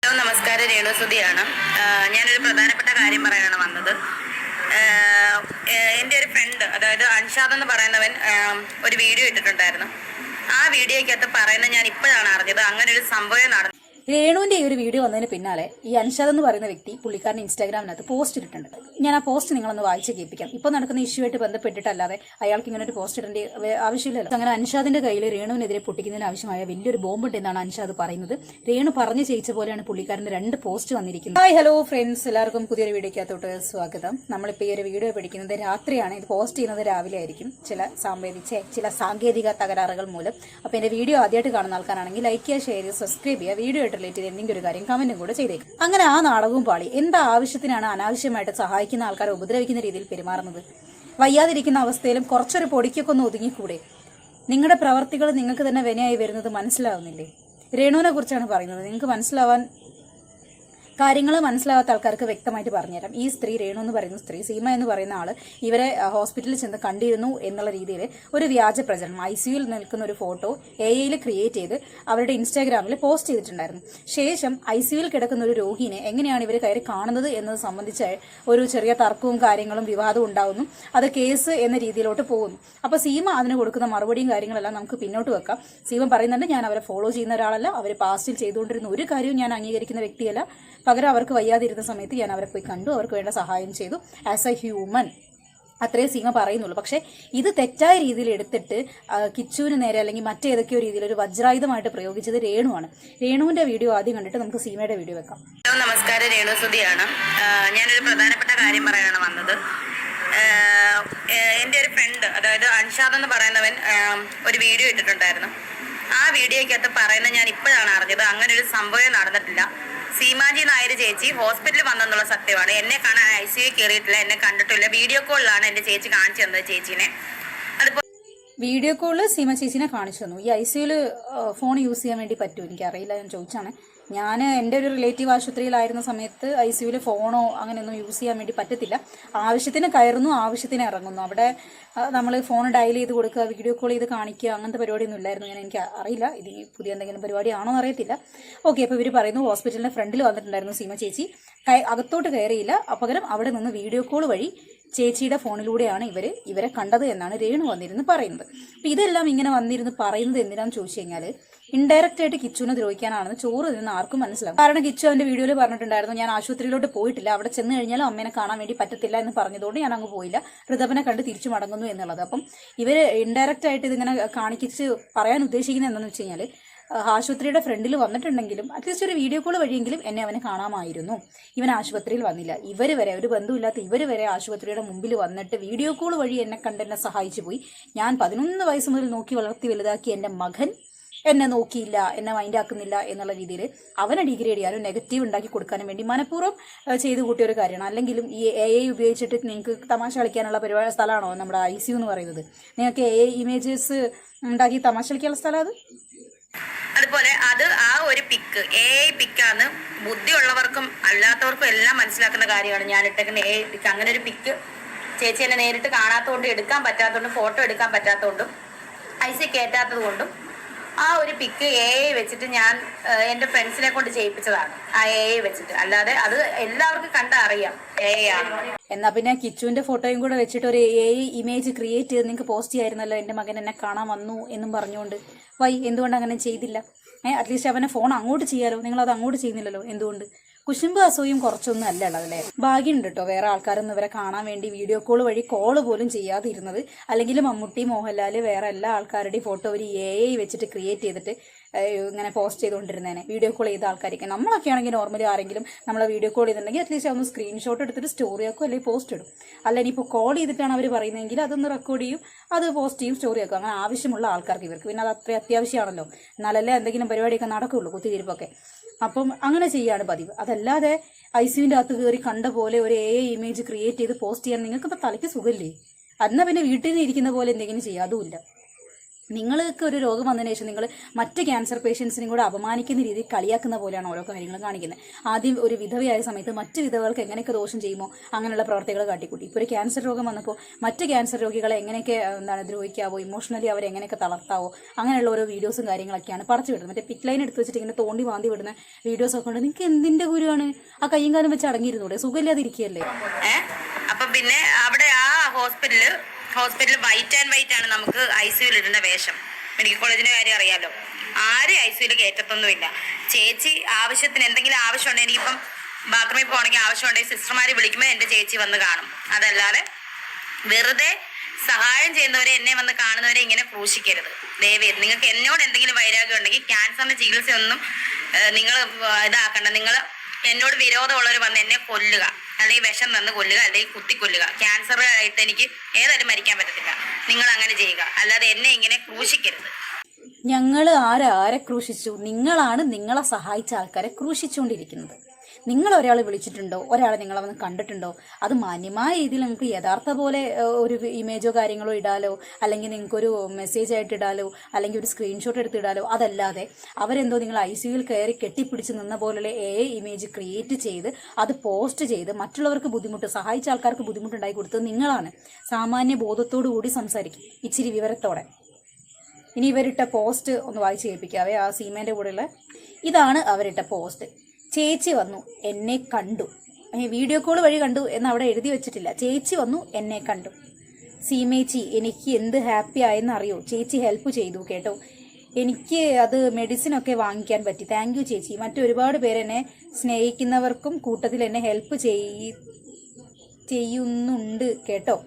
നമസ്കാരം, രേണുസുതിയാണ്. ഞാനൊരു പ്രധാനപ്പെട്ട കാര്യം പറയാനാണ് വന്നത്. എൻ്റെ ഒരു ഫ്രണ്ട്, അതായത് അൻഷാദ് എന്ന് പറയുന്നവൻ ഒരു വീഡിയോ ഇട്ടിട്ടുണ്ടായിരുന്നു. ആ വീഡിയോയ്ക്കകത്ത് പറയുന്നത് ഞാൻ ഇപ്പോഴാണ് അറിഞ്ഞത് അങ്ങനെ ഒരു സംഭവം നടന്നു. രേണുവിന്റെ ഈ ഒരു വീഡിയോ വന്നതിന് പിന്നാലെ ഈ അൻഷാദ് എന്ന് പറയുന്ന വ്യക്തി പുള്ളിക്കാരൻ ഇൻസ്റ്റാഗ്രാമിനകത്ത് പോസ്റ്റ് ഇട്ടിട്ടുണ്ട്. ഞാൻ ആ പോസ്റ്റ് നിങ്ങളൊന്ന് വായിച്ച് കേൾപ്പിക്കാം. ഇപ്പോൾ നടക്കുന്ന ഇഷ്യൂ ആയിട്ട് ബന്ധപ്പെട്ടിട്ടല്ലാതെ അയാൾക്ക് ഇങ്ങനെ ഒരു പോസ്റ്റ് ഇടേണ്ട ആവശ്യമില്ലല്ലോ. അങ്ങനെ അൻഷാദിന്റെ കയ്യിൽ രേണുവിനെതിരെ പൊട്ടിക്കുന്നതിന് ആവശ്യമായ വലിയൊരു ബോംബുണ്ട് എന്നാണ് അൻഷാദ് പറയുന്നത്. രേണു പറഞ്ഞു ചെയ്യിച്ച പോലെയാണ് പുള്ളിക്കാരന്റെ 2 പോസ്റ്റ് വന്നിരിക്കുന്നത്. ഹായ് ഹലോ ഫ്രണ്ട്സ്, എല്ലാവർക്കും പുതിയൊരു വീഡിയോക്കകത്തോട്ട് സ്വാഗതം. നമ്മളിപ്പോൾ ഈ ഒരു വീഡിയോ പഠിക്കുന്നത് രാത്രിയാണ്. ഇത് പോസ്റ്റ് ചെയ്യുന്നത് രാവിലെ ആയിരിക്കും, ചില സാങ്കേതിക തകരാറുകൾ മൂലം. അപ്പോൾ എന്റെ വീഡിയോ ആദ്യമായിട്ട് കാണുന്ന ആൾക്കാരാണെങ്കിൽ ലൈക്ക് ചെയ്യുക, ഷെയർ ചെയ്യുക, സബ്സ്ക്രൈബ് ചെയ്യുക. വീഡിയോ റിലേറ്റ് ചെയ്ത് എന്തെങ്കിലും ഒരു കാര്യം കമന്റും കൂടെ ചെയ്തേക്കും. അങ്ങനെ ആ നാടകവും പാളി. എന്താ ആവശ്യത്തിനാണ് അനാവശ്യമായിട്ട് സഹായിക്കുന്ന ആൾക്കാരെ ഉപദ്രവിക്കുന്ന രീതിയിൽ പെരുമാറുന്നത്? വയ്യാതിരിക്കുന്ന അവസ്ഥയിലും കുറച്ചൊരു പൊടിക്കൊക്കെ ഒന്ന് ഒതുങ്ങിക്കൂടെ? നിങ്ങളുടെ പ്രവർത്തികൾ നിങ്ങൾക്ക് തന്നെ വിനയായി വരുന്നത് മനസ്സിലാവുന്നില്ലേ? രേണുവിനെ കുറിച്ചാണ് പറയുന്നത്. നിങ്ങൾക്ക് കാര്യങ്ങൾ മനസ്സിലാവാത്ത ആൾക്കാർക്ക് വ്യക്തമായിട്ട് പറഞ്ഞുതരാം. ഈ സ്ത്രീ, രേണു എന്ന് പറയുന്ന സ്ത്രീ, സീമ എന്ന് പറയുന്ന ആള് ഇവരെ ഹോസ്പിറ്റലിൽ ചെന്ന് കണ്ടിരുന്നു എന്നുള്ള രീതിയിൽ ഒരു വ്യാജ പ്രചരണം, ICUയിൽ നിൽക്കുന്ന ഒരു ഫോട്ടോ AI ക്രിയേറ്റ് ചെയ്ത് അവരുടെ ഇൻസ്റ്റാഗ്രാമിൽ പോസ്റ്റ് ചെയ്തിട്ടുണ്ടായിരുന്നു. ശേഷം ICUയിൽ കിടക്കുന്ന ഒരു രോഗിനെ എങ്ങനെയാണ് ഇവർ കയറി കാണുന്നത് എന്നത് സംബന്ധിച്ച് ഒരു ചെറിയ തർക്കവും കാര്യങ്ങളും വിവാദവും ഉണ്ടാകുന്നു. അത് കേസ് എന്ന രീതിയിലോട്ട് പോകുന്നു. അപ്പൊ സീമ അതിന് കൊടുക്കുന്ന മറുപടിയും കാര്യങ്ങളെല്ലാം നമുക്ക് പിന്നോട്ട് വെക്കാം. സീമ പറയുന്നുണ്ട്, ഞാൻ അവരെ ഫോളോ ചെയ്യുന്ന ഒരാളല്ല, അവർ പാസ്റ്റിൽ ചെയ്തുകൊണ്ടിരുന്ന ഒരു കാര്യവും ഞാൻ അംഗീകരിക്കുന്ന വ്യക്തിയല്ല. പകരം അവർക്ക് വയ്യാതിരുന്ന സമയത്ത് ഞാൻ അവരെ പോയി കണ്ടു, അവർക്ക് വേണ്ട സഹായം ചെയ്തു ആസ് എ ഹ്യൂമൻ. അത്രയും സീമ പറയുന്നുള്ളൂ. പക്ഷെ ഇത് തെറ്റായ രീതിയിൽ എടുത്തിട്ട് കിച്ചുവിന് നേരെ അല്ലെങ്കിൽ മറ്റേതൊക്കെയോ രീതിയിൽ ഒരു വജ്രായുധമായിട്ട് പ്രയോഗിച്ചത് രേണുവാണ്. രേണുവിന്റെ വീഡിയോ ആദ്യം കണ്ടിട്ട് നമുക്ക് സീമയുടെ വീഡിയോ വെക്കാം. നമസ്കാരം, രേണുസുതിയാണ്. ഞാനൊരു പ്രധാനപ്പെട്ട കാര്യം പറയാനാണ് വന്നത്. എൻ്റെ ഒരു ഫ്രണ്ട്, അതായത് അൻഷാദ് എന്ന് പറയുന്നവൻ ഒരു വീഡിയോ ഇട്ടിട്ടുണ്ടായിരുന്നു. ആ വീഡിയോയ്ക്കകത്ത് പറയുന്നത് ഞാൻ ഇപ്പോഴാണ് അറിഞ്ഞത് അങ്ങനെ ഒരു സംഭവം നടന്നിട്ടില്ല. സീമാജി നായർ ചേച്ചി ഹോസ്പിറ്റലിൽ വന്നെന്നുള്ള സത്യമാണ്. എന്നെ കാണാൻ ICU കയറിയിട്ടില്ല, എന്നെ കണ്ടിട്ടില്ല. വീഡിയോ കോളിലാണ് എൻ്റെ ചേച്ചി കാണിച്ചു തന്നത് ചേച്ചീനെ. അതുപോലെ വീഡിയോ കോളിൽ സീമ ചേച്ചിനെ കാണിച്ചു തന്നു. ഈ ICUയിൽ ഫോൺ യൂസ് ചെയ്യാൻ വേണ്ടി പറ്റുമോ എനിക്കറിയില്ല, ഞാൻ ചോദിച്ചാണ്. ഞാൻ എൻ്റെ ഒരു റിലേറ്റീവ് ആശുപത്രിയിലായിരുന്ന സമയത്ത് ICUയിൽ ഫോണോ അങ്ങനെയൊന്നും യൂസ് ചെയ്യാൻ വേണ്ടി പറ്റത്തില്ല. ആവശ്യത്തിന് കയറുന്നു, ആവശ്യത്തിന് ഇറങ്ങുന്നു. അവിടെ നമ്മൾ ഫോൺ ഡയൽ ചെയ്ത് കൊടുക്കുക, വീഡിയോ കോൾ ചെയ്ത് കാണിക്കുക, അങ്ങനത്തെ പരിപാടിയൊന്നും ഇല്ലായിരുന്നു. എനിക്ക് അറിയില്ല, ഇത് പുതിയ എന്തെങ്കിലും പരിപാടിയാണോ അറിയത്തില്ല. ഓക്കെ, അപ്പോൾ ഇവർ പറയുന്നു ഹോസ്പിറ്റലിൻ്റെ ഫ്രണ്ടിൽ വന്നിട്ടുണ്ടായിരുന്നു സീമ ചേച്ചി, അകത്തോട്ട് കയറിയില്ല. പകരം അവിടെ നിന്ന് വീഡിയോ കോൾ വഴി ചേച്ചിയുടെ ഫോണിലൂടെയാണ് ഇവരെ കണ്ടത് എന്നാണ് രേണു വന്നിരുന്ന് പറയുന്നത്. അപ്പം ഇതെല്ലാം ഇങ്ങനെ വന്നിരുന്ന് പറയുന്നത് എന്തിനാന്ന് ചോദിച്ചു കഴിഞ്ഞാൽ ഇൻഡയറക്റ്റ് ആയിട്ട് കിച്ചുവിനെ ദ്രോഹിക്കാനാണെന്ന് ചോറ് നിന്ന് ആർക്കും മനസ്സിലാവും. കാരണം കിച്ചു അവന്റെ വീഡിയോയിൽ പറഞ്ഞിട്ടുണ്ടായിരുന്നു, ഞാൻ ആശുപത്രിയിലോട്ട് പോയിട്ടില്ല, അവിടെ ചെന്ന് കഴിഞ്ഞാൽ അമ്മേനെ കാണാൻ വേണ്ടി പറ്റത്തില്ല എന്ന് പറഞ്ഞതുകൊണ്ട് ഞാൻ അങ്ങ് പോയില്ല, ഋതപ്പനെ കണ്ട് തിരിച്ചു മടങ്ങുന്നു എന്നുള്ളത്. അപ്പം ഇവര് ഇൻഡയറക്റ്റ് ആയിട്ട് ഇതിങ്ങനെ കാണിച്ച് പറയാൻ ഉദ്ദേശിക്കുന്നത് എന്താണെന്ന് വെച്ച് കഴിഞ്ഞാൽ ആശുപത്രിയുടെ ഫ്രണ്ടിൽ വന്നിട്ടുണ്ടെങ്കിലും അറ്റ്ലീസ്റ്റ് ഒരു വീഡിയോ കോൾ വഴിയെങ്കിലും എന്നെ അവനെ കാണാമായിരുന്നു. ഇവൻ ആശുപത്രിയിൽ വന്നില്ല. ഇവർ വരെ, ഒരു ബന്ധുവില്ലാത്ത ഇവർ വരെ ആശുപത്രിയുടെ മുമ്പിൽ വന്നിട്ട് വീഡിയോ കോൾ വഴി എന്നെ കണ്ടെന്നെ സഹായിച്ചു പോയി. ഞാൻ 11 വയസ്സ് മുതൽ നോക്കി വളർത്തി വലുതാക്കി എൻ്റെ മകൻ എന്നെ നോക്കിയില്ല, എന്നെ മൈൻഡാക്കുന്നില്ല എന്നുള്ള രീതിയിൽ അവനെ ഡിഗ്രേഡ് ചെയ്യാനും നെഗറ്റീവ് ഉണ്ടാക്കി കൊടുക്കാനും വേണ്ടി മനഃപൂർവ്വം ചെയ്തു കൂട്ടിയ ഒരു കാര്യമാണ്. അല്ലെങ്കിലും ഈ AI ഉപയോഗിച്ചിട്ട് നിങ്ങൾക്ക് തമാശ കളിക്കാനുള്ള സ്ഥലമാണോ നമ്മുടെ ICU എന്ന് പറയുന്നത്? നിങ്ങൾക്ക് AI ഇമേജസ് ഉണ്ടാക്കി തമാശ കളിക്കാനുള്ള സ്ഥലം അത്. അതുപോലെ ആ ഒരു പിക്ക് AI പിക്കാന്ന് ബുദ്ധിയുള്ളവർക്കും അല്ലാത്തവർക്കും എല്ലാം മനസ്സിലാക്കുന്ന കാര്യമാണ് ഞാൻ ഇട്ടേക്കുന്ന AI പിക്ക്. അങ്ങനെ ഒരു പിക്ക് ചേച്ചി എന്നെ നേരിട്ട് കാണാത്തതുകൊണ്ടും എടുക്കാൻ പറ്റാത്തതുകൊണ്ടും ഫോട്ടോ എടുക്കാൻ പറ്റാത്തതുകൊണ്ടും IC കയറ്റാത്തത് കൊണ്ടും ആ ഒരു പിക്ക് AI വെച്ചിട്ട് ഞാൻ എൻ്റെ ഫ്രണ്ട്സിനെ കൊണ്ട് ചെയ്യിപ്പിച്ചതാണ്. ആ AI വെച്ചിട്ട്, അല്ലാതെ അത് എല്ലാവർക്കും കണ്ടറിയാം AI ആണ്. എന്നാ പിന്നെ കിച്ചുവിന്റെ ഫോട്ടോയും കൂടെ വെച്ചിട്ട് ഒരു AI ഇമേജ് ക്രിയേറ്റ് ചെയ്ത് നിങ്ങൾക്ക് പോസ്റ്റ് ചെയ്യായിരുന്നല്ലോ, എൻ്റെ മകൻ എന്നെ കാണാൻ വന്നു എന്നും പറഞ്ഞുകൊണ്ട്. എന്തുകൊണ്ട് അങ്ങനെ ചെയ്തില്ല? അറ്റ്ലീസ്റ്റ് അവനെ ഫോൺ അങ്ങോട്ട് ചെയ്യാലോ, നിങ്ങളത് അങ്ങോട്ട് ചെയ്യുന്നില്ലല്ലോ, എന്തുകൊണ്ട്? കുശുമ്പ് അസൂയും കുറച്ചൊന്നും അല്ല ഉള്ളതല്ലേ. ഭാഗ്യമുണ്ട് കേട്ടോ, വേറെ ആൾക്കാരൊന്നും ഇവരെ കാണാൻ വേണ്ടി വീഡിയോ കോൾ വഴി കോള് പോലും ചെയ്യാതിരുന്നത്. അല്ലെങ്കിൽ മമ്മൂട്ടി, മോഹൻലാൽ, വേറെ എല്ലാ ആൾക്കാരുടെയും ഫോട്ടോ ഒരു AI വെച്ചിട്ട് ക്രിയേറ്റ് ചെയ്തിട്ട് ഇങ്ങനെ പോസ്റ്റ് ചെയ്തുകൊണ്ടിരുന്നേനെ. വീഡിയോ കോൾ ചെയ്ത ആൾക്കാർക്ക് നമ്മളൊക്കെ ആണെങ്കിൽ നോർമലി ആരെങ്കിലും നമ്മളെ വീഡിയോ കോൾ ചെയ്തിട്ടുണ്ടെങ്കിൽ അറ്റ്ലീസ്റ്റ് ഒന്ന് സ്ക്രീൻഷോട്ട് എടുത്തിട്ട് സ്റ്റോറി ആക്കും, അല്ലെങ്കിൽ പോസ്റ്റ് ഇടും. അല്ല ഇനിയിപ്പോൾ കോൾ ചെയ്തിട്ടാണ് അവർ പറയുന്നതെങ്കിൽ അതൊന്ന് റെക്കോർഡ് ചെയ്യും, അത് പോസ്റ്റ് ചെയ്യും, സ്റ്റോറി ആക്കും. അങ്ങനെ ആവശ്യമുള്ള ആൾക്കാർക്ക് ഇവർക്ക് പിന്നെ അത് അത്ര അത്യാവശ്യമാണല്ലോ, എന്നാലല്ലേ എന്തെങ്കിലും പരിപാടിയൊക്കെ നടക്കുള്ളൂ, കുത്തിതിരിപ്പൊക്കെ. അപ്പം അങ്ങനെ ചെയ്യാണ് പതിവ്. അതല്ലാതെ ICUവിൻ്റെ അകത്ത് കയറി കണ്ട പോലെ ഒരു AI ഇമേജ് ക്രിയേറ്റ് ചെയ്ത് പോസ്റ്റ് ചെയ്യാൻ നിങ്ങൾക്കിപ്പോൾ തലയ്ക്ക് സുഖമില്ലേ? എന്നാൽ പിന്നെ വീട്ടിൽ നിന്ന് ഇരിക്കുന്ന പോലെ എന്തെങ്കിലും ചെയ്യുക, അതുമില്ല. നിങ്ങൾക്ക് ഒരു രോഗം വന്നതിന് ശേഷം നിങ്ങൾ മറ്റ് ക്യാൻസർ പേഷ്യൻസിനും കൂടെ അപമാനിക്കുന്ന രീതിയിൽ കളിയാക്കുന്ന പോലെയാണ് ഓരോ കാര്യങ്ങളും കാണിക്കുന്നത്. ആദ്യം ഒരു വിധവയായ സമയത്ത് മറ്റ് വിധവകൾക്ക് എങ്ങനെയൊക്കെ ദോഷം ചെയ്യുമോ അങ്ങനെയുള്ള പ്രവർത്തികൾ കാട്ടിക്കൂട്ടി. ഇപ്പോൾ ഒരു ക്യാൻസർ രോഗം വന്നപ്പോൾ മറ്റ് ക്യാൻസർ രോഗികളെ എങ്ങനെയൊക്കെ ദ്രോഹിക്കാവോ, ഇമോഷണലി അവരെ എങ്ങനെയൊക്കെ തളർത്താവോ, അങ്ങനെയുള്ള ഓരോ വീഡിയോസും കാര്യങ്ങളൊക്കെയാണ് പറിച്ചു വിടുന്നത്. മറ്റേ പിക്ക് ലൈൻ എടുത്ത് വെച്ചിട്ട് ഇങ്ങനെ തോണ്ടി വാന്തി വിടുന്ന വീഡിയോസൊക്കെ ഉണ്ട്. നിങ്ങൾക്ക് എന്തിന്റെ ഗുരുവാണ്? ആ കയ്യും കാലം വെച്ച് അടങ്ങിയിരുന്നൂടെ? സുഖമില്ലാതിരിക്കുകയല്ലേ? അപ്പൊ പിന്നെ അവിടെ ആ ഹോസ്പിറ്റൽ വൈറ്റ് ആൻഡ് വൈറ്റ് ആണ് നമുക്ക് ICU ഇടേണ്ട വേഷം. മെഡിക്കൽ കോളേജിന്റെ കാര്യം അറിയാലോ, ആരും ICU കയറ്റത്തൊന്നുമില്ല. ചേച്ചി ആവശ്യത്തിന് എന്തെങ്കിലും ആവശ്യമുണ്ടെങ്കിൽ, എനിക്കിപ്പം ബാത്റൂമിൽ പോകണമെങ്കിൽ ആവശ്യമുണ്ടെങ്കിൽ സിസ്റ്റർമാരെ വിളിക്കുമ്പോൾ എൻ്റെ ചേച്ചി വന്ന് കാണും. അതല്ലാതെ വെറുതെ സഹായം ചെയ്യുന്നവരെ, എന്നെ വന്ന് കാണുന്നവരെ ഇങ്ങനെ ക്രൂശിക്കരുത് ദയവേ. നിങ്ങൾക്ക് എന്നോട് എന്തെങ്കിലും വൈരാഗ്യം ഉണ്ടെങ്കിൽ ക്യാൻസറിന്റെ ചികിത്സയൊന്നും നിങ്ങൾ ഇതാക്കണ്ട. നിങ്ങൾ എന്നോട് വിരോധമുള്ളവർ വന്ന് എന്നെ കൊല്ലുക, അല്ലെങ്കിൽ വിഷം തന്ന് കൊല്ലുക, അല്ലെങ്കിൽ കുത്തിക്കൊല്ലുക. ക്യാൻസർ ആയിട്ട് എനിക്ക് ഏതായാലും മരിക്കാൻ പറ്റത്തില്ല. നിങ്ങൾ അങ്ങനെ ചെയ്യുക, അല്ലാതെ എന്നെ ഇങ്ങനെ ക്രൂശിക്കരുത്. ഞങ്ങൾ ആരെ ക്രൂശിച്ചു? നിങ്ങളാണ് നിങ്ങളെ സഹായിച്ച ആൾക്കാരെ ക്രൂശിച്ചുകൊണ്ടിരിക്കുന്നത്. നിങ്ങൾ ഒരാൾ വിളിച്ചിട്ടുണ്ടോ, ഒരാളെ നിങ്ങളെ വന്ന് കണ്ടിട്ടുണ്ടോ? അത് മാന്യമായ രീതിയിൽ നിങ്ങൾക്ക് യഥാർത്ഥ പോലെ ഒരു ഇമേജോ കാര്യങ്ങളോ ഇടാലോ, അല്ലെങ്കിൽ നിങ്ങൾക്കൊരു മെസ്സേജ് ആയിട്ട് ഇടാലോ, അല്ലെങ്കിൽ ഒരു സ്ക്രീൻഷോട്ട് എടുത്ത് ഇടാലോ. അതല്ലാതെ അവരെന്തോ നിങ്ങൾ ICUയിൽ കയറി കെട്ടിപ്പിടിച്ച് നിന്ന പോലുള്ള ഇമേജ് ക്രിയേറ്റ് ചെയ്ത് അത് പോസ്റ്റ് ചെയ്ത് മറ്റുള്ളവർക്ക് ബുദ്ധിമുട്ട്, സഹായിച്ച ആൾക്കാർക്ക് ബുദ്ധിമുട്ടുണ്ടായി കൊടുത്തത് നിങ്ങളാണ്. സാമാന്യ ബോധത്തോടു കൂടി സംസാരിക്കും, ഇച്ചിരി വിവരത്തോടെ. ഇനി ഇവരിട്ട പോസ്റ്റ് ഒന്ന് വായിച്ച് കേൾപ്പിക്കാവേ. ആ സീമേൻ്റെ കൂടെയുള്ള ഇതാണ് അവരിട്ട പോസ്റ്റ്. ചേച്ചി വന്നു, എന്നെ കണ്ടു. വീഡിയോ കോൾ വഴി കണ്ടു എന്ന് അവിടെ എഴുതി വെച്ചിട്ടില്ല. ചേച്ചി വന്നു, എന്നെ കണ്ടു. സീമേച്ചി, എനിക്ക് എന്ത് ഹാപ്പി ആയെന്ന് അറിയോ? ചേച്ചി ഹെൽപ്പ് ചെയ്തു കേട്ടോ. എനിക്ക് അത് മെഡിസിനൊക്കെ വാങ്ങിക്കാൻ പറ്റി. താങ്ക് യു ചേച്ചി. മറ്റൊരുപാട് പേര് എന്നെ സ്നേഹിക്കുന്നവർക്കും കൂട്ടത്തിൽ എന്നെ ഹെൽപ്പ് ചെയ്യുന്നുണ്ട് കേട്ടോ.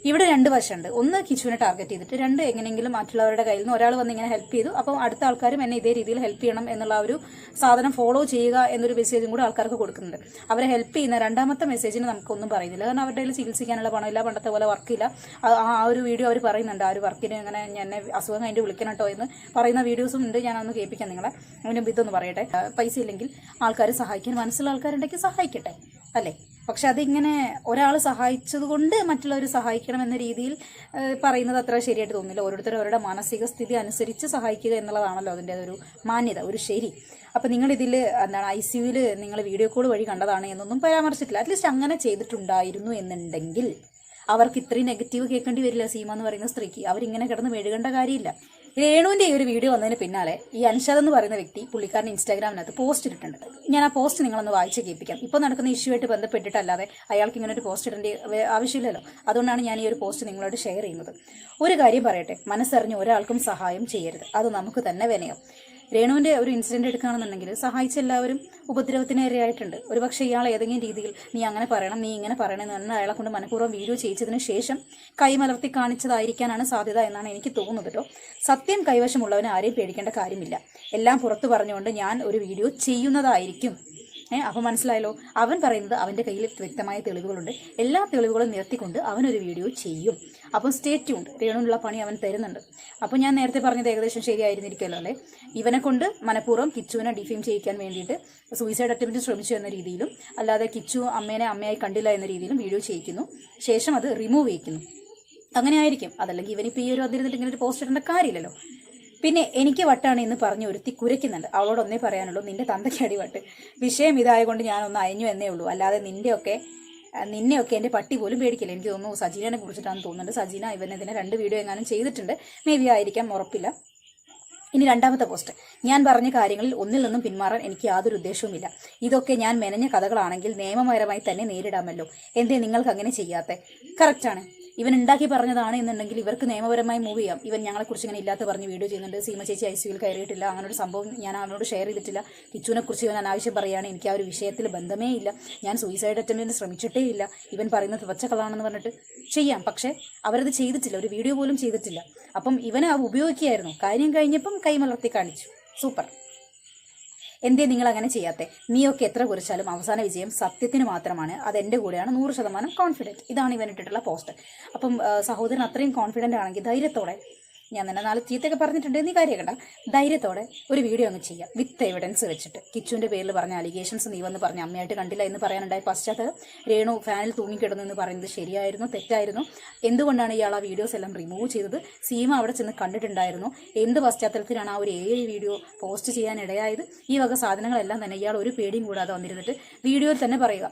ഇവിടെ രണ്ട് വശമുണ്ട്. ഒന്ന് കിച്ചുവിനെ ടാർഗറ്റ് ചെയ്തിട്ട്, രണ്ട് എങ്ങനെയെങ്കിലും മറ്റുള്ളവരുടെ കയ്യിൽ നിന്ന് ഒരാൾ വന്ന് ഇങ്ങനെ ഹെൽപ്പ് ചെയ്തു, അപ്പം അടുത്ത ആൾക്കാരും എന്നെ ഇതേ രീതിയിൽ ഹെൽപ്പ് ചെയ്യണം എന്നുള്ള ഒരു സാധനം ഫോളോ ചെയ്യുക എന്നൊരു മെസ്സേജും കൂടെ ആൾക്കാർക്ക് കൊടുക്കുന്നുണ്ട്. അവരെ ഹെൽപ്പ് ചെയ്യുന്ന രണ്ടാമത്തെ മെസ്സേജിന് നമുക്കൊന്നും പറയുന്നില്ല. കാരണം അവരുടെ കയ്യിൽ ചികിത്സിക്കാനുള്ള പണമില്ല, പണ്ടത്തെ പോലെ വർക്കില്ല. ആ ഒരു വീഡിയോ അവർ പറയുന്നുണ്ട്, ആ ഒരു വർക്കിന് ഇങ്ങനെ എന്നെ അസുഖം കഴിഞ്ഞിട്ട് വിളിക്കണം കേട്ടോ എന്ന് പറയുന്ന വീഡിയോസും ഉണ്ട്. ഞാനൊന്ന് കേൾപ്പിക്കാം നിങ്ങളെ. അതിന് ഇതൊന്ന് പറയട്ടെ. പൈസ ഇല്ലെങ്കിൽ ആൾക്കാർ സഹായിക്കാൻ മനസ്സുള്ള ആൾക്കാരുണ്ടെങ്കിൽ സഹായിക്കട്ടെ, അല്ലേ? പക്ഷെ അതിങ്ങനെ ഒരാൾ സഹായിച്ചത് കൊണ്ട് മറ്റുള്ളവർ സഹായിക്കണം എന്ന രീതിയിൽ പറയുന്നത് അത്ര ശരിയായിട്ട് തോന്നുന്നില്ല. ഓരോരുത്തരും അവരുടെ മാനസിക സ്ഥിതി അനുസരിച്ച് സഹായിക്കുക എന്നുള്ളതാണല്ലോ അതിൻ്റെ ഒരു മാന്യത, ഒരു ശരി. അപ്പം നിങ്ങളിതിൽ ICUയിൽ നിങ്ങൾ വീഡിയോ കോൾ വഴി കണ്ടതാണ് എന്നൊന്നും പരാമർശിച്ചിട്ടില്ല. അറ്റ്ലീസ്റ്റ് അങ്ങനെ ചെയ്തിട്ടുണ്ടായിരുന്നു എന്നുണ്ടെങ്കിൽ അവർക്ക് ഇത്രയും നെഗറ്റീവ് കേൾക്കേണ്ടി വരില്ല. സീമ എന്ന് പറയുന്ന സ്ത്രീക്ക് അവരിങ്ങനെ കിടന്ന് മെഴുകേണ്ട കാര്യമില്ല. രേണുവിൻ്റെ ഈ ഒരു വീഡിയോ വന്നതിന് പിന്നാലെ ഈ അൻഷാദ് എന്ന് പറയുന്ന വ്യക്തി പുള്ളിക്കാരൻ ഇൻസ്റ്റാഗ്രാമിനകത്ത് പോസ്റ്റ് ഇട്ടിട്ടുണ്ട്. ഞാൻ ആ പോസ്റ്റ് നിങ്ങളൊന്ന് വായിച്ച് കേൾപ്പിക്കാം. ഇപ്പോൾ നടക്കുന്ന ഇഷ്യൂ ആയിട്ട് ബന്ധപ്പെട്ടിട്ടല്ലാതെ അയാൾക്ക് ഇങ്ങനെ ഒരു പോസ്റ്റ് ഇടേണ്ട ആവശ്യമില്ലല്ലോ. അതുകൊണ്ടാണ് ഞാൻ ഈ ഒരു പോസ്റ്റ് നിങ്ങളോട് ഷെയർ ചെയ്യുന്നത്. ഒരു കാര്യം പറയട്ടെ, മനസ്സറിഞ്ഞ് ഒരാൾക്കും സഹായം ചെയ്യരുത്. അത് നമുക്ക് തന്നെ വിനയം. രേണുവിൻ്റെ ഒരു ഇൻസിഡൻറ്റ് എടുക്കുകയാണെന്നുണ്ടെങ്കിൽ സഹായിച്ച എല്ലാവരും ഉപദ്രവത്തിന് ഇരയായിട്ടുണ്ട്. ഒരുപക്ഷെ ഇയാൾ ഏതെങ്കിലും രീതിയിൽ നീ അങ്ങനെ പറയണം, നീ ഇങ്ങനെ പറയണം എന്ന് അയാളെ കൊണ്ട് മനഃപൂർവ്വം വീഡിയോ ചെയ്യിച്ചതിന് ശേഷം കൈമലർത്തി കാണിച്ചതായിരിക്കാനാണ് സാധ്യത എന്നാണ് എനിക്ക് തോന്നുന്നത് കേട്ടോ. സത്യം കൈവശമുള്ളവന് ആരെയും പേടിക്കേണ്ട കാര്യമില്ല. എല്ലാം പുറത്തു പറഞ്ഞുകൊണ്ട് ഞാൻ ഒരു വീഡിയോ ചെയ്യുന്നതായിരിക്കും. അപ്പോൾ മനസ്സിലായല്ലോ. അവൻ പറയുന്നത് അവൻ്റെ കയ്യിൽ വ്യക്തമായ തെളിവുകളുണ്ട്. എല്ലാ തെളിവുകളും നിർത്തിക്കൊണ്ട് അവനൊരു വീഡിയോ ചെയ്യും. അപ്പം സ്റ്റേ ട്യൂൺഡ്. രേണുവിനുള്ള പണി അവൻ തരുന്നുണ്ട്. അപ്പോൾ ഞാൻ നേരത്തെ പറഞ്ഞത് ഏകദേശം ശരിയായിരുന്നിരിക്കുമല്ലോ അല്ലേ? ഇവനെ കൊണ്ട് മനഃപൂർവ്വം കിച്ചുവിനെ ഡിഫെയിം ചെയ്യിക്കാൻ വേണ്ടിയിട്ട് സൂയിസൈഡ് അറ്റംപ്റ്റ് ശ്രമിച്ചു എന്ന രീതിയിലും, അല്ലാതെ കിച്ചു അമ്മയായി കണ്ടില്ല എന്ന രീതിയിലും വീഡിയോ ചെയ്യിക്കുന്നു. ശേഷം അത് റിമൂവ് ചെയ്യിക്കുന്നു. അങ്ങനെ ആയിരിക്കും. അതല്ലെങ്കിൽ ഇവനിപ്പോൾ ഈ ഒരു അതിരുന്നിട്ട് ഇങ്ങനെ ഒരു പോസ്റ്റ് ഇടേണ്ട കാര്യമില്ലല്ലോ. പിന്നെ എനിക്ക് വട്ടാണ് എന്ന് പറഞ്ഞ് ഒരുത്തി കുരയ്ക്കുന്നുണ്ട്. അവളോട് ഒന്നേ പറയാനുള്ളൂ, നിന്റെ തന്തയ്ക്ക് അടിവട്ട്. വിഷയം ഇതായതുകൊണ്ട് ഞാനൊന്ന് അയഞ്ഞു എന്നേ ഉള്ളൂ. അല്ലാതെ നിന്നെയൊക്കെ എൻ്റെ പട്ടി പോലും പേടിക്കില്ല. എനിക്ക് തോന്നുന്നു സജീനനെ കുറിച്ചിട്ടാണെന്ന് തോന്നുന്നുണ്ട്. സജീന ഇവനെതിനെ 2 വീഡിയോ എങ്ങാനും ചെയ്തിട്ടുണ്ട്. മേ ബി ആയിരിക്കാം, ഉറപ്പില്ല. ഇനി രണ്ടാമത്തെ പോസ്റ്റ്. ഞാൻ പറഞ്ഞ കാര്യങ്ങളിൽ ഒന്നിൽ നിന്നും പിന്മാറാൻ എനിക്ക് യാതൊരു ഉദ്ദേശവുമില്ല. ഇതൊക്കെ ഞാൻ മെനഞ്ഞ കഥകളാണെങ്കിൽ നിയമപരമായി തന്നെ നേരിടാമല്ലോ. എന്തേ നിങ്ങൾക്ക് അങ്ങനെ ചെയ്യാത്തെ? കറക്റ്റാണ്. ഇവൻ ഉണ്ടാക്കി പറഞ്ഞതാണ് എന്നുണ്ടെങ്കിൽ ഇവർക്ക് നിയമപരമായി മൂവ് ചെയ്യാം. ഇവൻ ഞങ്ങളെക്കുറിച്ച് ഇങ്ങനെ ഇല്ലാത്ത പറഞ്ഞ് വീഡിയോ ചെയ്യുന്നുണ്ട്. സീമ ചേച്ചി ICUയിൽ കയറിയിട്ടില്ല, അങ്ങനെ ഒരു സംഭവം ഞാൻ അവനോട് ഷെയർ ചെയ്തിട്ടില്ല. കിച്ചുവിനെ കുറിച്ച് ഇവൻ അനാവശ്യം പറയുകയാണ്. എനിക്ക് ആ ഒരു വിഷയത്തിൽ ബന്ധമേ ഇല്ല. ഞാൻ സൂയിസൈഡ് അറ്റംപ്റ്റിന് ശ്രമിച്ചിട്ടേ ഇല്ല. ഇവൻ പറയുന്നത് പച്ചക്കളാണെന്ന് പറഞ്ഞിട്ട് ചെയ്യാം. പക്ഷേ അവരത് ചെയ്തിട്ടില്ല, ഒരു വീഡിയോ പോലും ചെയ്തിട്ടില്ല. അപ്പം ഇവനെ ഉപയോഗിക്കുകയായിരുന്നു. കാര്യം കഴിഞ്ഞപ്പം കൈമലർത്തി കാണിച്ചു. സൂപ്പർ. എന്തേ നിങ്ങൾ അങ്ങനെ ചെയ്യാത്തെ? നീയൊക്കെ എത്ര കുറിച്ചാലും അവസാന വിജയം സത്യത്തിന് മാത്രമാണ്. അതെൻ്റെ കൂടെയാണ് 100% കോൺഫിഡൻറ്റ്. ഇതാണ് ഇവൻ ഇട്ടിട്ടുള്ള പോസ്റ്റ്. അപ്പം സഹോദരൻ അത്രയും കോൺഫിഡൻ്റ് ആണെങ്കിൽ ധൈര്യത്തോടെ ഞാൻ തന്നെ 4 ചീത്തയൊക്കെ പറഞ്ഞിട്ടുണ്ട്, നീ കാര്യമാക്കണ്ട. ധൈര്യത്തോടെ ഒരു വീഡിയോ അങ്ങ് ചെയ്യാം വിത്ത് എവിഡൻസ് വെച്ചിട്ട്. കിച്ചുവിൻ്റെ പേരിൽ പറഞ്ഞ അലിഗേഷൻസ് നീ വന്ന് പറഞ്ഞ അമ്മയായിട്ട് കണ്ടില്ല എന്ന് പറയാനുണ്ടായ പശ്ചാത്തലം, രേണു ഫാനിൽ തൂങ്ങിക്കിടന്നു എന്ന് പറയുന്നത് ശരിയായിരുന്നു തെറ്റായിരുന്നു, എന്തുകൊണ്ടാണ് ഇയാൾ ആ വീഡിയോസ് എല്ലാം റിമൂവ് ചെയ്തത്, സീമ അവിടെ ചെന്ന് കണ്ടിട്ടുണ്ടായിരുന്നു, എന്ത് പശ്ചാത്തലത്തിലാണ് ആ ഒരു വീഡിയോ പോസ്റ്റ് ചെയ്യാൻ ഇടയായത്, ഈ വക സാധനങ്ങളെല്ലാം തന്നെ ഇയാൾ ഒരു പേടിയും കൂടാതെ വന്നിരുന്നിട്ട് വീഡിയോയിൽ തന്നെ പറയുക.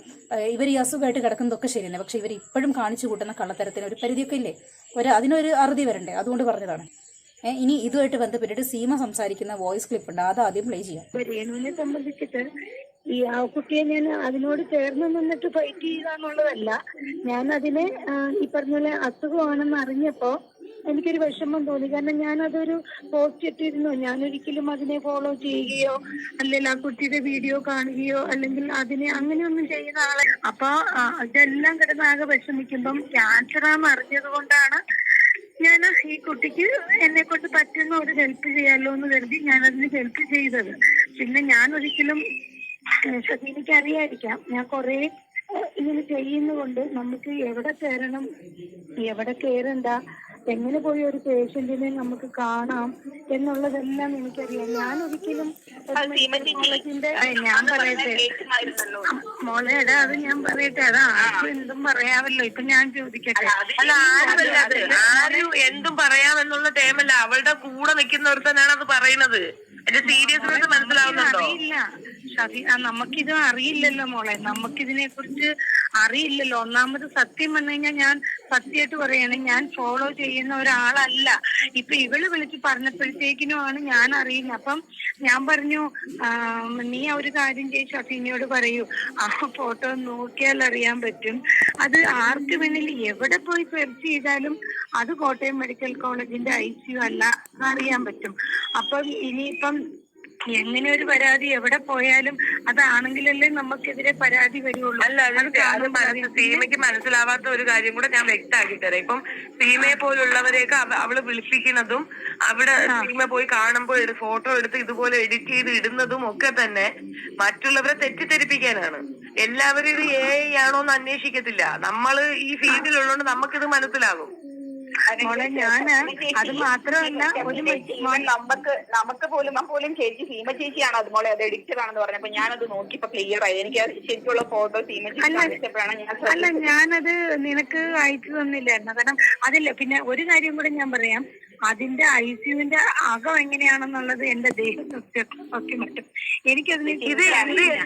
ഇവർ ഈ അസുഖമായിട്ട് കിടക്കുന്നതൊക്കെ ശരി തന്നെ, പക്ഷെ ഇവർ ഇപ്പോഴും കാണിച്ചു കൂട്ടുന്ന കള്ളത്തരത്തിന് ഒരു പരിധിയൊക്കെ ഇല്ലേ, അതിനൊരു അറുതി വരണ്ടേ, അതുകൊണ്ട് പറഞ്ഞതാണ്. ഇനി ഇതുമായിട്ട് ബന്ധപ്പെട്ടിട്ട് സീമ സംസാരിക്കുന്ന വോയിസ് ക്ലിപ്പ് ഉണ്ട്, അത് ആദ്യം പ്ലേ ചെയ്യാം. രേണുവിനെ സംബന്ധിച്ചിട്ട് ഈ ആ കുട്ടിയെ ഞാൻ അതിനോട് ചേർന്ന് നിന്നിട്ട് ഫൈറ്റ് ചെയ്യുക എന്നുള്ളതല്ല. ഞാൻ അതിനെ ഈ പറഞ്ഞ പോലെ അസുഖമാണെന്ന് അറിഞ്ഞപ്പോ എനിക്കൊരു വിഷമം തോന്നി. കാരണം ഞാൻ അതൊരു പോസ്റ്റ് ഇട്ടിരുന്നു. ഞാൻ ഒരിക്കലും അതിനെ ഫോളോ ചെയ്യുകയോ അല്ലെങ്കിൽ ആ കുട്ടിയുടെ വീഡിയോ കാണുകയോ അല്ലെങ്കിൽ അതിനെ അങ്ങനെയൊന്നും ചെയ്യുന്ന ആളെ. അപ്പൊ ഇതെല്ലാം കിടന്നാകെ വിഷമിക്കുമ്പം ക്യാൻസറാന്ന് അറിഞ്ഞത് കൊണ്ടാണ് ഞാൻ ഈ കുട്ടിക്ക് എന്നെ കൊണ്ട് പറ്റുന്ന ഒരു ഹെൽപ്പ് ചെയ്യാമല്ലോ എന്ന് കരുതി ഞാൻ അതിന് ഹെൽപ്പ് ചെയ്തത്. പിന്നെ ഞാൻ ഒരിക്കലും എനിക്കറിയാതിരിക്കാം, ഞാൻ കുറെ ഇങ്ങനെ ചെയ്യുന്നതുകൊണ്ട് നമുക്ക് എവിടെ കയറണം എവിടെ കയറണ്ട, എങ്ങനെ പോയി ഒരു പേഷ്യന്റിനെ നമുക്ക് കാണാം എന്നുള്ളതെല്ലാം എനിക്കറിയാം. ഞാൻ ഒരിക്കലും ഞാൻ പറയട്ടെ മോളേടാ, അത് ഞാൻ പറയട്ടെ, അത് ആർക്കും എന്തും പറയാമല്ലോ. ഇപ്പൊ ഞാൻ ചോദിക്കട്ടെ, അല്ല ആരും എന്തും പറയാമെന്നുള്ള ടൈമല്ല, അവളുടെ കൂടെ നിൽക്കുന്നവർക്കാണ് അത് പറയുന്നത്. എന്റെ സീരിയസ്നെസ് മനസ്സിലാവുന്നുണ്ടോ? അറിയില്ല നമുക്കിത് അറിയില്ലല്ലോ മോളെ, നമുക്കിതിനെ കുറിച്ച് അറിയില്ലല്ലോ. ഒന്നാമത് സത്യം പറഞ്ഞു കഴിഞ്ഞാൽ ഞാൻ സത്യമായിട്ട് പറയണേ, ഞാൻ ഫോളോ ചെയ്യുന്ന ഒരാളല്ല. ഇപ്പൊ ഇവള് വിളിച്ച് പറഞ്ഞപ്പോഴത്തേക്കിനുമാണ് ഞാൻ അറിയുന്നത്. അപ്പം ഞാൻ പറഞ്ഞു, നീ ഒരു കാര്യം ചെയ്ത് ഷഫീനയോട് പറയൂ, ആ ഫോട്ടോ നോക്കിയാൽ അറിയാൻ പറ്റും. അത് ആർക്ക് വേണമെങ്കിൽ എവിടെ പോയി സെർച്ച് ചെയ്താലും അത് കോട്ടയം മെഡിക്കൽ കോളേജിന്റെ ICU അല്ല, അറിയാൻ പറ്റും. അപ്പം ഇനിയിപ്പം എങ്ങനെ ഒരു പരാതി എവിടെ പോയാലും അതാണെങ്കിലല്ലേ നമുക്കെതിരെ പരാതി വരുള്ളൂ. അല്ല, അത് സീമയ്ക്ക് മനസ്സിലാവാത്ത ഒരു കാര്യം കൂടെ ഞാൻ വ്യക്തമാക്കി തരാം. ഇപ്പം സീമയെ പോലുള്ളവരെയൊക്കെ അവള് വിളിപ്പിക്കുന്നതും അവിടെ സീമ പോയി കാണുമ്പോൾ ഫോട്ടോ എടുത്ത് ഇതുപോലെ എഡിറ്റ് ചെയ്ത് ഇടുന്നതും ഒക്കെ തന്നെ മറ്റുള്ളവരെ തെറ്റിദ്ധരിപ്പിക്കാനാണ്. എല്ലാവരും ഇത് AI ആണോന്ന് അന്വേഷിക്കത്തില്ല. നമ്മള് ഈ ഫീൽഡിലുള്ളതുകൊണ്ട് നമുക്കിത് മനസ്സിലാകും. മോളെ ഞാന് അത് മാത്രമല്ല, നമുക്ക് പോലും ചേച്ചി സീമ ചേച്ചിയാണ് അത് മോളെ അത് എഡിറ്റഡ് ആണെന്ന് പറഞ്ഞപ്പോ ഞാനത് നോക്കിയപ്പോ ക്ലിയർ ആയി. എനിക്ക് ശരിക്കുള്ള ഫോട്ടോ സീമ ചേച്ചി അല്ല, ഞാനത് നിനക്ക് അയച്ചു തന്നില്ലായിരുന്നു. കാരണം അതില്ല. പിന്നെ ഒരു കാര്യം കൂടെ ഞാൻ പറയാം, അതിന്റെ ICUവിന്റെ അകം എങ്ങനെയാണെന്നുള്ളത് എന്റെ ദേഹത്തൊക്കെ പറ്റും. എനിക്കതിന്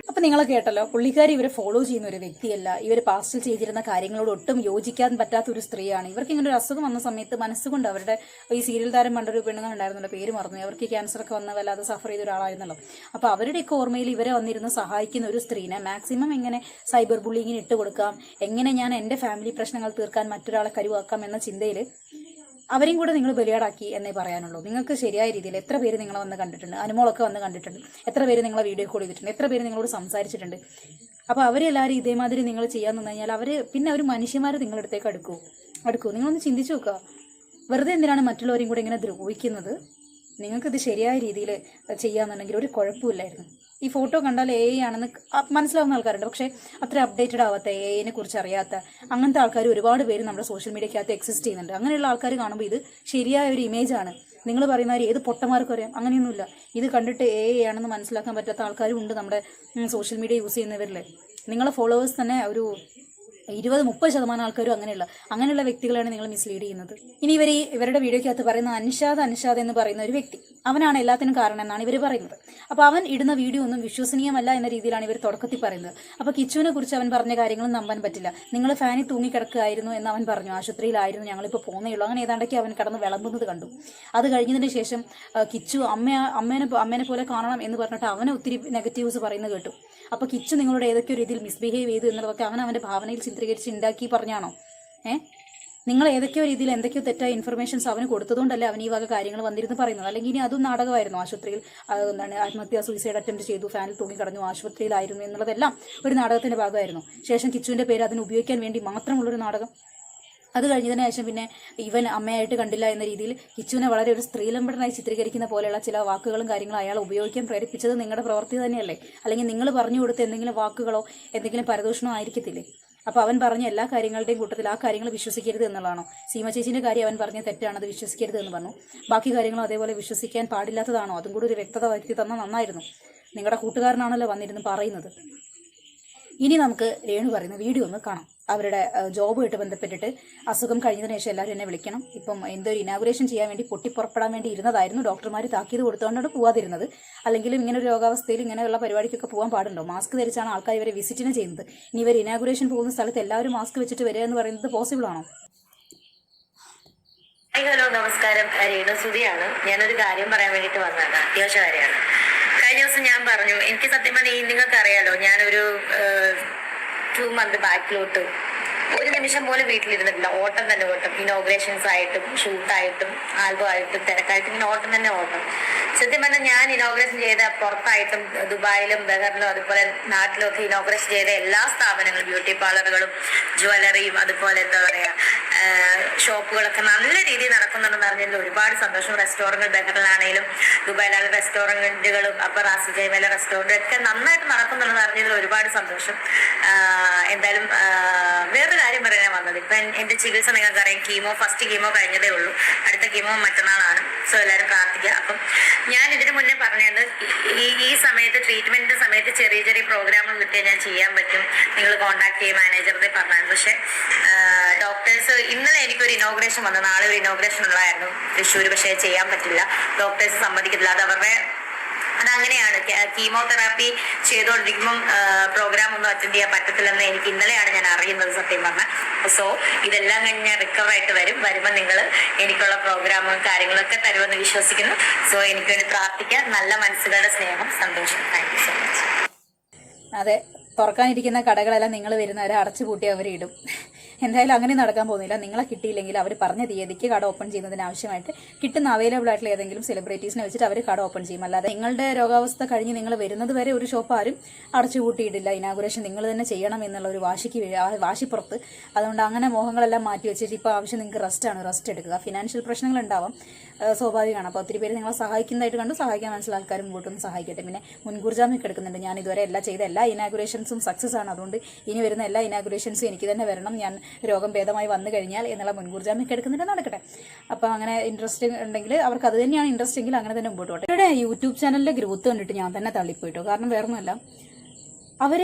അപ്പൊ നിങ്ങൾ കേട്ടല്ലോ, പുള്ളിക്കാരി ഇവരെ ഫോളോ ചെയ്യുന്ന ഒരു വ്യക്തിയല്ല, ഇവർ പാസ്റ്റിൽ ചെയ്തിരുന്ന കാര്യങ്ങളോട് ഒട്ടും യോജിക്കാൻ പറ്റാത്ത ഒരു സ്ത്രീയാണ്. ഇവർക്ക് ഇങ്ങനെ ഒരു അസുഖം വന്ന സമയത്ത് മനസ്സുകൊണ്ട് അവരുടെ ഈ സീരിയൽ താരം പണ്ടൊരു പെണ്ണുങ്ങൾ ഉണ്ടായിരുന്നല്ലോ, പേര് മറന്നു, അവർക്ക് ക്യാൻസർ ഒക്കെ വന്ന വല്ലാതെ സഫർ ചെയ്ത ഒരാളായിരുന്നല്ലോ. അപ്പൊ അവരുടെയൊക്കെ ഓർമ്മയിൽ ഇവരെ വന്നിരുന്ന് സഹായിക്കുന്ന ഒരു സ്ത്രീനെ മാക്സിമം എങ്ങനെ സൈബർ ബുള്ളിങ്ങിന് ഇട്ട് കൊടുക്കാം, എങ്ങനെ ഞാൻ എന്റെ ഫാമിലി പ്രശ്നങ്ങൾ തീർക്കാൻ മറ്റൊരാളെ കരുവാക്കാം എന്ന ചിന്തയിൽ അവരെയും കൂടെ നിങ്ങൾ ബലിയാടാക്കി എന്നേ പറയാനുള്ളൂ. നിങ്ങൾക്ക് ശരിയായ രീതിയിൽ എത്ര പേര് നിങ്ങളെ വന്ന് കണ്ടിട്ടുണ്ട്, അനുമോളൊക്കെ വന്ന് കണ്ടിട്ടുണ്ട്, എത്ര പേര് നിങ്ങളെ വീഡിയോ കോൾ ചെയ്തിട്ടുണ്ട്, എത്ര പേര് നിങ്ങളോട് സംസാരിച്ചിട്ടുണ്ട്. അപ്പോൾ അവരെല്ലാവരും ഇതേമാതിരി നിങ്ങൾ ചെയ്യാൻ നിന്ന് കഴിഞ്ഞാൽ അവർ മനുഷ്യന്മാർ നിങ്ങളുടെ അടുത്തേക്ക് അടുക്കൂ. നിങ്ങളൊന്ന് ചിന്തിച്ചു നോക്കുക, വെറുതെ എന്തിനാണ് മറ്റുള്ളവരെയും കൂടെ ഇങ്ങനെ ദ്രോഹിക്കുന്നത്? നിങ്ങൾക്കിത് ശരിയായ രീതിയിൽ ചെയ്യാന്നുണ്ടെങ്കിൽ ഒരു കുഴപ്പമില്ലായിരുന്നു. ഈ ഫോട്ടോ കണ്ടാൽ AI ആണെന്ന് മനസ്സിലാവുന്ന ആൾക്കാരുണ്ട്, പക്ഷേ അത്ര അപ്ഡേറ്റഡ് ആവാത്ത, AI കുറിച്ച് അറിയാത്ത അങ്ങനത്തെ ആൾക്കാർ ഒരുപാട് പേര് നമ്മുടെ സോഷ്യൽ മീഡിയക്കകത്ത് എക്സിസ്റ്റ് ചെയ്യുന്നുണ്ട്. അങ്ങനെയുള്ള ആൾക്കാർ കാണുമ്പോൾ ഇത് ശരിയായ ഒരു ഇമേജാണ്. നിങ്ങൾ പറയുന്നവർ ഏത് പൊട്ടന്മാർക്കും അറിയാം, അങ്ങനെയൊന്നുമില്ല. ഇത് കണ്ടിട്ട് AI ആണെന്ന് മനസ്സിലാക്കാൻ പറ്റാത്ത ആൾക്കാരും ഉണ്ട് നമ്മുടെ സോഷ്യൽ മീഡിയ യൂസ് ചെയ്യുന്നവരിൽ. നിങ്ങളെ ഫോളോവേഴ്സ് തന്നെ ഒരു 20-30% ആൾക്കാരും അങ്ങനെയുള്ള വ്യക്തികളാണ് നിങ്ങൾ മിസ്ലീഡ് ചെയ്യുന്നത്. ഇനി ഇവരുടെ വീഡിയോക്കകത്ത് പറയുന്ന അൻഷാദ് എന്ന് പറയുന്ന ഒരു വ്യക്തി, അവനാണ് എല്ലാത്തിനും കാരണം എന്നാണ് ഇവർ പറയുന്നത്. അപ്പോൾ അവൻ ഇടുന്ന വീഡിയോ ഒന്നും വിശ്വസനീയമല്ല എന്ന രീതിയിലാണ് ഇവർ തുടക്കത്തിൽ പറയുന്നത്. അപ്പോൾ കിച്ചുവിനെ കുറിച്ച് അവൻ പറഞ്ഞ കാര്യങ്ങളും നമ്പാൻ പറ്റില്ല. നിങ്ങൾ ഫാനിൽ തൂങ്ങിക്കിടക്കുകയായിരുന്നു എന്ന് അവൻ പറഞ്ഞു, ആശുപത്രിയിലായിരുന്നു, ഞങ്ങളിപ്പോൾ പോകുന്നേ ഉള്ളൂ, അങ്ങനെ ഏതാണ്ടൊക്കെ അവൻ കടന്ന് വിളമ്പുന്നത് കണ്ടു. അത് കഴിഞ്ഞതിന് ശേഷം കിച്ചു അമ്മേനെ പോലെ കാണണം എന്ന് പറഞ്ഞിട്ട് അവനെ ഒത്തിരി നെഗറ്റീവ്സ് പറയുന്നത് കേട്ടു. അപ്പോൾ കിച്ചു നിങ്ങളുടെ ഏതൊക്കെയോ രീതിയിൽ മിസ്ബിഹേവ് ചെയ്തു എന്നുള്ളതൊക്കെ അവൻ്റെ ഭാവനയിൽ ചിത്രീകരിച്ച് ഉണ്ടാക്കി പറഞ്ഞാണോ? നിങ്ങൾ ഏതൊക്കെയോ രീതിയിൽ എന്തൊക്കെയോ തെറ്റായ ഇൻഫർമേഷൻസ് അവന് കൊടുത്തതുകൊണ്ടല്ലേ അവൻ ഈ വക കാര്യങ്ങൾ വന്നിരുന്ന് പറയുന്നത്. അല്ലെങ്കിൽ ഇനി അതും നാടകമായിരുന്നു. ആശുപത്രിയിൽ സൂയിസൈഡ് അറ്റംപ്റ്റ് ചെയ്തു, ഫാനിൽ തൂങ്ങിക്കടഞ്ഞു, ആശുപത്രിയിലായിരുന്നു എന്നുള്ളതെല്ലാം ഒരു നാടകത്തിന്റെ ഭാഗമായിരുന്നു. ശേഷം കിച്ചുവിന്റെ പേര് അതിന് ഉപയോഗിക്കാൻ വേണ്ടി മാത്രമുള്ളൊരു നാടകം. അത് കഴിഞ്ഞതിന് ശേഷം പിന്നെ ഇവൻ അമ്മയായിട്ട് കണ്ടില്ല എന്ന രീതിയിൽ കിച്ചുവിനെ വളരെ ഒരു സ്ത്രീലമ്പടനായി ചിത്രീകരിക്കുന്ന പോലെയുള്ള ചില വാക്കുകളും കാര്യങ്ങളും അയാൾ ഉപയോഗിക്കാൻ പ്രേരിപ്പിച്ചത് നിങ്ങളുടെ പ്രവൃത്തി തന്നെയല്ലേ? അല്ലെങ്കിൽ നിങ്ങൾ പറഞ്ഞു കൊടുത്ത എന്തെങ്കിലും വാക്കുകളോ എന്തെങ്കിലും പരദൂഷണോ ആയിരിക്കത്തില്ലേ? അപ്പോൾ അവൻ പറഞ്ഞ എല്ലാ കാര്യങ്ങളുടെയും കൂട്ടത്തിൽ ആ കാര്യങ്ങൾ വിശ്വസിക്കരുത് എന്നുള്ളതാണോ? സീമ ചേച്ചീൻ്റെ കാര്യം അവൻ പറഞ്ഞ തെറ്റാണ്, അത് വിശ്വസിക്കരുത് എന്ന് പറഞ്ഞു. ബാക്കി കാര്യങ്ങളും അതേപോലെ വിശ്വസിക്കാൻ പാടില്ലാത്തതാണോ? അതും കൂടി ഒരു വ്യക്തത വരുത്തി തന്നാൽ നന്നായിരുന്നു. നിങ്ങളുടെ കൂട്ടുകാരനാണല്ലോ വന്നിരുന്ന് പറയുന്നത്. ഇനി നമുക്ക് രേണു പറയുന്ന വീഡിയോ ഒന്ന് കാണാം. അവരുടെ ജോബുമായിട്ട് ബന്ധപ്പെട്ടിട്ട് അസുഖം കഴിഞ്ഞതിന് ശേഷം എല്ലാവരും എന്നെ വിളിക്കണം, ഇപ്പം എന്തോ ഒരു ഇനാഗുറേഷൻ ചെയ്യാൻ വേണ്ടി പൊട്ടിപ്പുറപ്പെടാൻ വേണ്ടി ഇരുന്നതായിരുന്നു. ഡോക്ടർമാർ താക്കീത് കൊടുത്തുകൊണ്ടാണ് പോകാതിരുന്നത്. അല്ലെങ്കിലും ഇങ്ങനെ ഒരു രോഗാവസ്ഥയിൽ ഇങ്ങനെയുള്ള പരിപാടിക്കൊക്കെ പോകാൻ പാടുണ്ടോ? മാസ്ക് ധരിച്ചാണ് ആൾക്കാർ ഇവരെ വിസിറ്റിന് ചെയ്യുന്നത്. ഇനി ഇവർ ഇനാഗുറേഷൻ പോകുന്ന സ്ഥലത്ത് എല്ലാവരും മാസ്ക് വെച്ചിട്ട് വരിക എന്ന് പറയുന്നത് പോസിബിൾ ആണോ? ഹലോ, നമസ്കാരം. രേണു സുധിയാണ്. ഞാനൊരു കാര്യം പറയാൻ വേണ്ടിയിട്ട് വന്നതാണ്, അത്യാവശ്യ കാര്യമാണ്. കഴിഞ്ഞ ദിവസം ഞാൻ പറഞ്ഞു, എനിക്ക് സത്യം പറഞ്ഞാൽ നിങ്ങൾക്കറിയാലോ, ഞാനൊരു 2 month ബാക്കിലോട്ട് ഒരു നിമിഷം പോലും വീട്ടിലിരുന്നിട്ടില്ല. ഓട്ടം തന്നെ ഓട്ടം. ഇനോഗ്രേഷൻസ് ആയിട്ടും ഷൂട്ടായിട്ടും ആൽബം ആയിട്ടും തിരക്കായിട്ടും ഇങ്ങനെ ഓട്ടം തന്നെ ഓട്ടം. സത്യം പറഞ്ഞാൽ ഞാൻ ഇനോഗ്രേഷൻ ചെയ്ത പുറത്തായിട്ടും ദുബായിലും ബഹറിലും അതുപോലെ നാട്ടിലും ഒക്കെ ഇനോഗ്രേഷൻ ചെയ്ത എല്ലാ സ്ഥാപനങ്ങളും, ബ്യൂട്ടി പാർലറുകളും ജ്വല്ലറിയും അതുപോലെ എന്താ പറയുക ഷോപ്പുകളൊക്കെ നല്ല രീതിയിൽ നടക്കുന്നുണ്ടെന്ന് അറിഞ്ഞതിൽ ഒരുപാട് സന്തോഷം. റെസ്റ്റോറൻറ്റ് ബഹറിലാണെങ്കിലും ദുബായിലുള്ള റെസ്റ്റോറൻറ്റുകളും അപ്പോൾ റാസി ജൈമയിലെ റെസ്റ്റോറൻറ്റും ഒക്കെ നന്നായിട്ട് നടക്കുന്നുണ്ടെന്ന് അറിഞ്ഞതിൽ ഒരുപാട് സന്തോഷം. എന്തായാലും വേറൊരു കാര്യം പറയാൻ വന്നത്, ഇപ്പൊ എന്റെ ചികിത്സ നിങ്ങൾക്കറിയാം, ഫസ്റ്റ് കീമോ കഴിഞ്ഞതേ ഉള്ളൂ. അടുത്ത കീമോ മറ്റന്നാളാണ്. സോ എല്ലാവരും പ്രാർത്ഥിക്കുക. അപ്പം ഞാൻ ഇതിനു മുന്നേ പറഞ്ഞത്, ഈ സമയത്ത് ട്രീറ്റ്മെന്റിന്റെ സമയത്ത് ചെറിയ ചെറിയ പ്രോഗ്രാമുകൾ കിട്ടിയാൽ ഞാൻ ചെയ്യാൻ പറ്റും, നിങ്ങൾ കോൺടാക്ട് ചെയ്യും മാനേജറിനെ പറഞ്ഞായിരുന്നു. പക്ഷെ ഡോക്ടേഴ്സ് ഇന്നലെ എനിക്കൊരു ഇനോഗ്രേഷൻ വന്നു, നാളെ ഒരു ഇനോഗ്രേഷൻ ഉള്ളതായിരുന്നു തൃശ്ശൂർ. പക്ഷെ ചെയ്യാൻ പറ്റില്ല, ഡോക്ടേഴ്സ് സമ്മതിക്കത്തില്ല. അതങ്ങനെയാണ്. കീമോതെറാപ്പി ചെയ്തുകൊണ്ടിരിക്കുമ്പം പ്രോഗ്രാം ഒന്നും അറ്റൻഡ് ചെയ്യാൻ പറ്റത്തില്ലെന്ന് എനിക്ക് ഇന്നലെയാണ് ഞാൻ അറിയുന്നത് സത്യം പറഞ്ഞാൽ. സോ ഇതെല്ലാം കഴിഞ്ഞ് ഞാൻ റിക്കവർ ആയിട്ട് വരുമ്പോൾ നിങ്ങൾ എനിക്കുള്ള പ്രോഗ്രാമും കാര്യങ്ങളൊക്കെ തരുമെന്ന് വിശ്വസിക്കുന്നു. സോ എനിക്ക് വേണ്ടി പ്രാർത്ഥിക്കാൻ. നല്ല മനസ്സുകളുടെ സ്നേഹം, സന്തോഷം. Thank you so much. അതെ, തുറക്കാനിരിക്കുന്ന കടകളെല്ലാം നിങ്ങൾ വരുന്നവരെ അടച്ചു പൂട്ടി അവർ ഇടും. എന്തായാലും അങ്ങനെ നടക്കാൻ പോകുന്നില്ല. നിങ്ങളെ കിട്ടിയില്ലെങ്കിൽ അവർ പറഞ്ഞ തീയതിക്ക് കട ഓപ്പൺ ചെയ്യുന്നതിന് ആവശ്യമായിട്ട് കിട്ടുന്ന അവൈലബിൾ ആയിട്ടുള്ള ഏതെങ്കിലും സെലിബ്രിറ്റീസിനെ വെച്ചിട്ട് അവർ കട ഓപ്പൺ ചെയ്യും. അല്ലാതെ നിങ്ങളുടെ രോഗാവസ്ഥ കഴിഞ്ഞ് നിങ്ങൾ വരുന്നത് വരെ ഒരു ഷോപ്പ് ആരും അടച്ചുപൂട്ടിയിട്ടില്ല. ഇനാഗുറേഷൻ നിങ്ങൾ തന്നെ ചെയ്യണം എന്നുള്ള ഒരു വാശിപ്പുറത്ത്. അതുകൊണ്ട് അങ്ങനെ മോഹങ്ങളെല്ലാം മാറ്റി വെച്ചിട്ട് ഇപ്പോൾ ആവശ്യം നിങ്ങൾക്ക് റെസ്റ്റ് എടുക്കുക. ഫിനാൻഷ്യൽ പ്രശ്നങ്ങൾ ഉണ്ടാവാം, സ്വാഭാവികമാണ്. അപ്പോൾ ഒത്തിരി പേര് നിങ്ങളെ സഹായിക്കുന്നതായിട്ട് കണ്ടു. സഹായിക്കാൻ മനസ്സിലുള്ള ആൾക്കാരും മുമ്പോട്ടൊന്ന് സഹായിക്കട്ടെ. പിന്നെ മുൻകൂർ ജാമ്യം എടുക്കുന്നുണ്ട്. ഞാൻ ഇതുവരെ ചെയ്ത എല്ലാ ഇനാഗുറേഷൻസും സക്സസ് ആണ്. അതുകൊണ്ട് ഇനി വരുന്ന എല്ലാ ഇനാഗുറേഷൻസും എനിക്ക് തന്നെ വരണം. ഞാൻ രോഗം ഭേദമായി വന്നു കഴിഞ്ഞാൽ എന്നുള്ള മുൻകൂർ ജാമ്യം എടുക്കുന്നുണ്ട്, നടക്കട്ടെ. അപ്പോൾ അങ്ങനെ ഇൻട്രസ്റ്റ് ഉണ്ടെങ്കിൽ, അവർക്ക് അത് തന്നെയാണ് ഇൻട്രസ്റ്റ് എങ്കിൽ അങ്ങനെ തന്നെ മുമ്പോട്ട് പോട്ടെ. ഇവിടെ യൂട്യൂബ് ചാനലിലെ ഗ്രോത്ത് കണ്ടിട്ട് ഞാൻ തന്നെ തള്ളിപ്പോയിട്ടോ. കാരണം വേറൊന്നുമല്ല, അവർ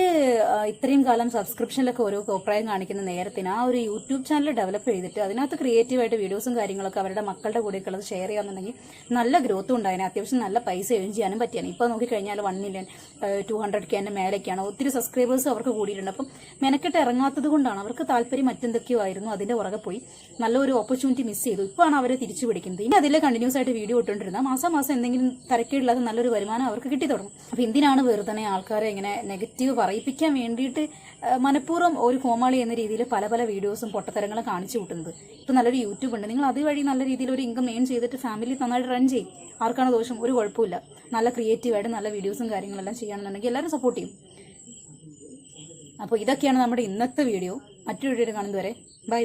ഇത്രയും കാലം സബ്സ്ക്രിപ്ഷനിലൊക്കെ ഓരോ അഭിപ്രായം കാണിക്കുന്ന നേരത്തിന് ആ ഒരു യൂട്യൂബ് ചാനൽ ഡെവലപ്പ് ചെയ്തിട്ട് അതിനകത്ത് ക്രിയേറ്റീവായിട്ട് വീഡിയോസും കാര്യങ്ങളൊക്കെ അവരുടെ മക്കളുടെ കൂടെയൊക്കെ ഉള്ളത് ഷെയർ ചെയ്യാന്നുണ്ടെങ്കിൽ നല്ല ഗ്രോത്തും ഉണ്ടായേനെ. അത്യാവശ്യം നല്ല പൈസ ഏൺ ചെയ്യാനും പറ്റിയാണ്. ഇപ്പോൾ നോക്കിക്കഴിഞ്ഞാൽ 1 million 200K മേലേക്കാണ്. ഒത്തിരി സബ്സ്ക്രൈബേഴ്സ് അവർക്ക് കൂടിയിട്ടുണ്ട്. അപ്പം മെനക്കെട്ട് ഇറങ്ങാത്തത് കൊണ്ടാണ്. അവർക്ക് താല്പര്യം മറ്റെന്തൊക്കെയോ ആയിരുന്നു, അതിന്റെ പുറകെ പോയി നല്ലൊരു ഓപ്പർച്യൂണിറ്റി മിസ് ചെയ്തു. ഇപ്പോഴാണ് അവരെ തിരിച്ചു പിടിക്കുന്നത്. ഇനി അതിൽ കണ്ടിന്യൂസ് ആയിട്ട് വീഡിയോ ഇട്ടുകൊണ്ടിരുന്ന മാസം എന്തെങ്കിലും തരക്കേടില്ലാതെ നല്ലൊരു വരുമാനം അവർക്ക് കിട്ടി തുടങ്ങും. അപ്പം എന്തിനാണ് വെറുതെ ആൾക്കാരെ ഇങ്ങനെ നെഗറ്റീവ് പറയിപ്പിക്കാൻ വേണ്ടിയിട്ട് മനഃപൂർവ്വം ഒരു കോമാളി എന്ന രീതിയിൽ പല വീഡിയോസും പൊട്ടത്തരങ്ങളും കാണിച്ചു കൂട്ടുന്നത്? ഇപ്പം നല്ലൊരു യൂട്യൂബ് ഉണ്ട്, നിങ്ങൾ അതുവഴി നല്ല രീതിയിൽ ഒരു ഇൻകം ഏൺ ചെയ്തിട്ട് ഫാമിലി നന്നായിട്ട് റൺ ചെയ്യും. ആർക്കാണ് ദോഷം? ഒരു കുഴപ്പമില്ല. നല്ല ക്രിയേറ്റീവായിട്ട് നല്ല വീഡിയോസും കാര്യങ്ങളെല്ലാം ചെയ്യുകയാണെന്നുണ്ടെങ്കിൽ എല്ലാവരും സപ്പോർട്ട് ചെയ്യും. അപ്പോൾ ഇതൊക്കെയാണ് നമ്മുടെ ഇന്നത്തെ വീഡിയോ. മറ്റൊരു വീഡിയോ കാണുന്നതുവരെ ബൈ.